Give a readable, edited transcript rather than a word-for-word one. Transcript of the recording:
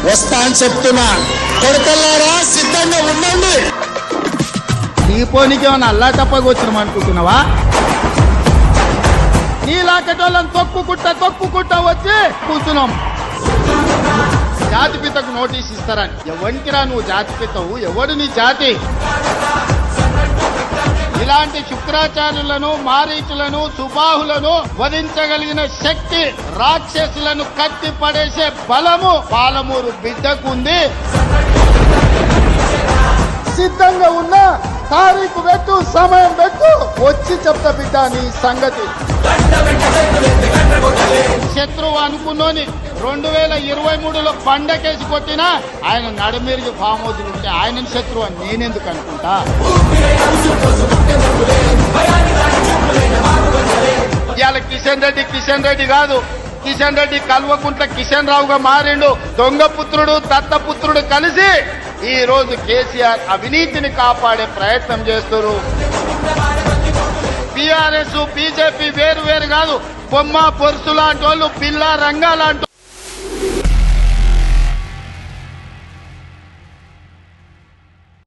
వస్తా అని చెప్తున్నా. కొడుకల్లారా సిద్ధంగా ఉండండి. ఈ పోనీకి ఏమన్నా అల్లా తప్పగా వచ్చినాం అనుకుంటున్నావా? నీలాకటోళ్ళని తొక్కుకుంటా వచ్చి కూర్చున్నాం. జాతిపితకు నోటీస్ ఇస్తారని. ఎవరికిరా నువ్వు జాతిపితవు? ఎవడు నీ జాతి? ఇలాంటి శుక్రాచార్యులను, మారీచులను, సుబాహులను వధించగలిగిన శక్తి, రాక్షసులను కట్టి పడేసే బలము పాలమూరు బిడ్డకు ఉంది. సిద్ధంగా ఉన్న తారీఖు పెట్టు, సమయం పెట్టు, వచ్చి చెప్తా బిడ్డ నీ సంగతి. శత్రువు అనుకున్నోని 2023లో పండకేసి కొట్టినా ఆయన నడుమిరిగి ఫామ్ హౌస్లు ఉంటే ఆయన శత్రువు అని నేనెందుకు అనుకుంటా? ఇవాళ కిషన్ రెడ్డి కాదు, కిషన్ రెడ్డి కల్వకుంట్ల కిషన్ రావుగా మారిండు. దొంగపుత్రుడు దత్తపుత్రుడు కలిసి ఈ రోజు కేసీఆర్ అవినీతిని కాపాడే ప్రయత్నం చేస్తున్నారు. బీఆర్ఎస్ బీజేపీ వేరు కాదు. బొమ్మ పొరుసు లాంటి వాళ్ళు, పిల్ల రంగా లాంటి